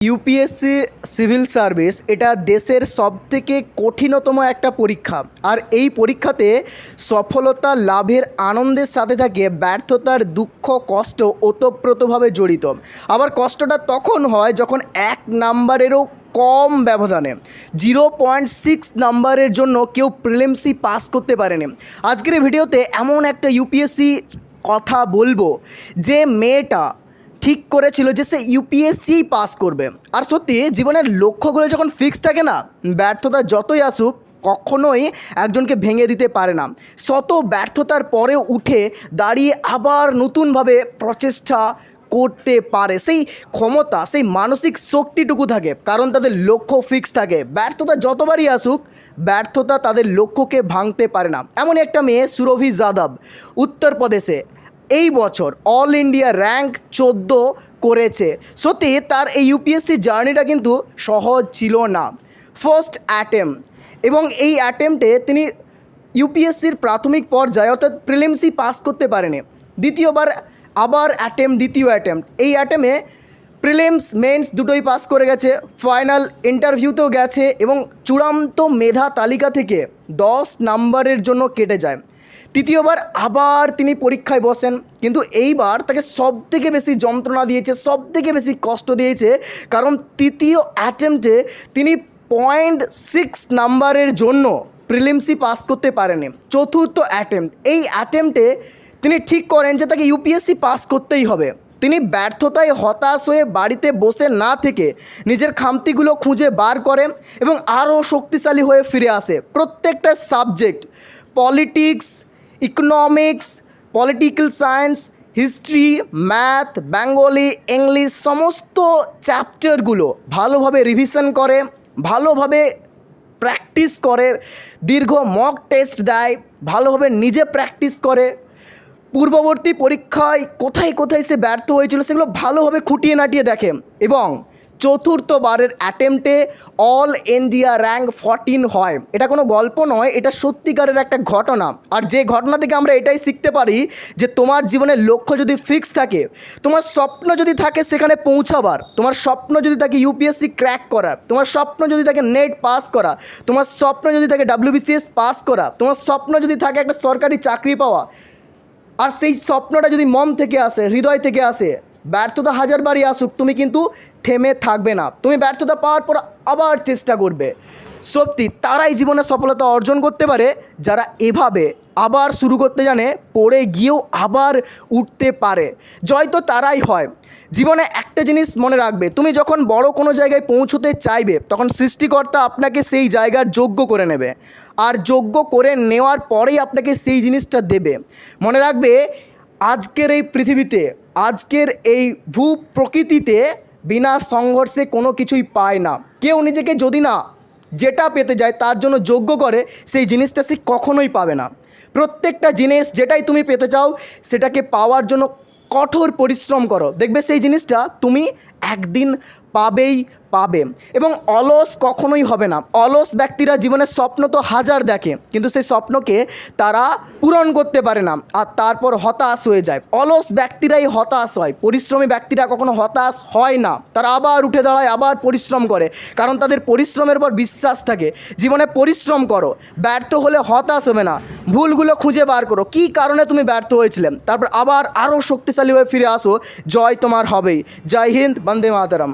UPSC civil service এটা দেশের সবথেকে কঠিনতম একটা পরীক্ষা। আর এই পরীক্ষাতে সফলতা লাভের আনন্দের সাথে থাকে ব্যর্থতার দুঃখ কষ্ট ওতপ্রোতভাবে জড়িত। আবার কষ্টটা তখন হয় যখন 1 নাম্বারেরও কম ব্যবধানে 0.6 নাম্বারের জন্য কেউ প্রিলিমসই পাস করতে পারেনি। আজকের এই ভিডিওতে এমন একটা ইউপিএসসি কথা বলবো যে মেয়েটা ঠিক করেছিল যে সে ইউপিএসসি পাস করবে। আর সত্যি জীবনের লক্ষ্যগুলো যখন ফিক্স থাকে না, ব্যর্থতা যতই আসুক কখনোই একজনকে ভেঙে দিতে পারে না। শত ব্যর্থতার পরেও উঠে দাঁড়িয়ে আবার নতুনভাবে প্রচেষ্টা করতে পারে সেই ক্ষমতা, সেই মানসিক শক্তিটুকু থাকে, কারণ তাদের লক্ষ্য ফিক্স থাকে। ব্যর্থতা যতবারই আসুক, ব্যর্থতা তাদের লক্ষ্যকে ভাঙতে পারে না। এমন একটা মেয়ে সুরভি যাদব উত্তরপ্রদেশে এই বছর অল ইন্ডিয়া র্যাঙ্ক 14 করেছে। সত্যি তার এই ইউপিএসসি জার্নিটা কিন্তু সহজ ছিল না। ফার্স্ট অ্যাটেম্প, এবং এই অ্যাটেম্পটে তিনি ইউপিএসসির প্রাথমিক পর্যায়ে অর্থাৎ প্রিলিমসই পাস করতে পারেনি। দ্বিতীয়বার আবার দ্বিতীয় অ্যাটেম্প, এই অ্যাটেম্পে প্রিলিমস মেন্স দুটোই পাস করে গেছে, ফাইনাল ইন্টারভিউতেও গেছে এবং চূড়ান্ত মেধা তালিকা থেকে 10 নাম্বারের জন্য কেটে যায়। তৃতীয়বার আবার তিনি পরীক্ষায় বসেন, কিন্তু এইবার তাকে সবথেকে বেশি যন্ত্রণা দিয়েছে, সবথেকে বেশি কষ্ট দিয়েছে, কারণ তৃতীয় অ্যাটেম্পটে তিনি 0.6 নাম্বারের জন্য প্রিলিমসই পাস করতে পারেনি। চতুর্থ অ্যাটেম্পট, এই অ্যাটেম্পটে তিনি ঠিক করেন যে তাকে ইউপিএসসি পাস করতেই হবে। তিনি ব্যর্থতায় হতাশ হয়ে বাড়িতে বসে না থেকে নিজের খামতিগুলো খুঁজে বার করেন এবং আরও শক্তিশালী হয়ে ফিরে আসে। প্রত্যেকটা subject, politics, economics, political science, history, math, Bengali, English, সমস্ত চ্যাপ্টারগুলো ভালোভাবে রিভিশন করে, ভালোভাবে প্র্যাকটিস করে, দীর্ঘ মক টেস্ট দেয়, ভালোভাবে নিজে প্র্যাকটিস করে, পূর্ববর্তী পরীক্ষায় কোথায় কোথায় সে ব্যর্থ হয়েছিল সেগুলো ভালোভাবে খুঁটিয়ে নাটিয়ে দেখে এবং চতুর্থবারের অ্যাটেম্পটে অল ইন্ডিয়া র্যাঙ্ক 14 হয়। এটা কোনো গল্প নয়, এটা সত্যিকারের একটা ঘটনা। আর যে ঘটনা থেকে আমরা এটাই শিখতে পারি যে তোমার জীবনের লক্ষ্য যদি ফিক্স থাকে, তোমার স্বপ্ন যদি থাকে সেখানে পৌঁছাবার, তোমার স্বপ্ন যদি থাকে ইউপিএসসি ক্র্যাক করার, তোমার স্বপ্ন যদি থাকে নেট পাস করা, তোমার স্বপ্ন যদি থাকে WBCS পাস করা, তোমার স্বপ্ন যদি থাকে একটা সরকারি চাকরি পাওয়া, আর সেই স্বপ্নটা যদি মন থেকে আসে, হৃদয় থেকে আসে, ব্যর্থতা হাজারবারই আসুক তুমি কিন্তু থেমে থাকবে না। তুমি ব্যর্থতা পাওয়ার পর আবার চেষ্টা করবে। সত্যি তারাই জীবনে সফলতা অর্জন করতে পারে যারা এভাবে আবার শুরু করতে জানে, পড়ে গিয়েও আবার উঠতে পারে। জয় তো তারাই হয়। জীবনে একটা জিনিস মনে রাখবে, তুমি যখন বড় কোনো জায়গায় পৌঁছতে চাইবে তখন সৃষ্টিকর্তা আপনাকে সেই জায়গার যোগ্য করে নেবে, আর যোগ্য করে নেওয়ার পরেই আপনাকে সেই জিনিসটা দেবে। মনে রাখবে, আজকের এই পৃথিবীতে, আজকের এই ভূ প্রকৃতিতে বিনা সংঘর্ষে কোনো কিছুই পায় না। কেউ নিজেকে যদি না যেটা পেতে যায় তার জন্য যোগ্য করে, সেই জিনিসটা সে কখনোই পাবে না। প্রত্যেকটা জিনিস যেটাই তুমি পেতে চাও সেটাকে পাওয়ার জন্য কঠোর পরিশ্রম করো, দেখবে সেই জিনিসটা তুমি একদিন পাবে। এবং অলস কখনোই হবে না। অলস ব্যক্তিরা জীবনের স্বপ্ন তো হাজার দেখে, কিন্তু সেই স্বপ্নকে তারা পূরণ করতে পারে না আর তারপর হতাশ হয়ে যায়। অলস ব্যক্তিরাই হতাশ হয়, পরিশ্রমী ব্যক্তিরা কখনো হতাশ হয় না। তারা আবার উঠে দাঁড়ায়, আবার পরিশ্রম করে, কারণ তাদের পরিশ্রমের পর বিশ্বাস থাকে। জীবনে পরিশ্রম করো, ব্যর্থ হলে হতাশ হবে না, ভুলগুলো খুঁজে বার করো, কী কারণে তুমি ব্যর্থ হয়েছিলেন, তারপর আবার আরও শক্তিশালী হয়ে ফিরে আসো। জয় তোমার হবেই। জয় হিন্দ, বন্দে মাতরম।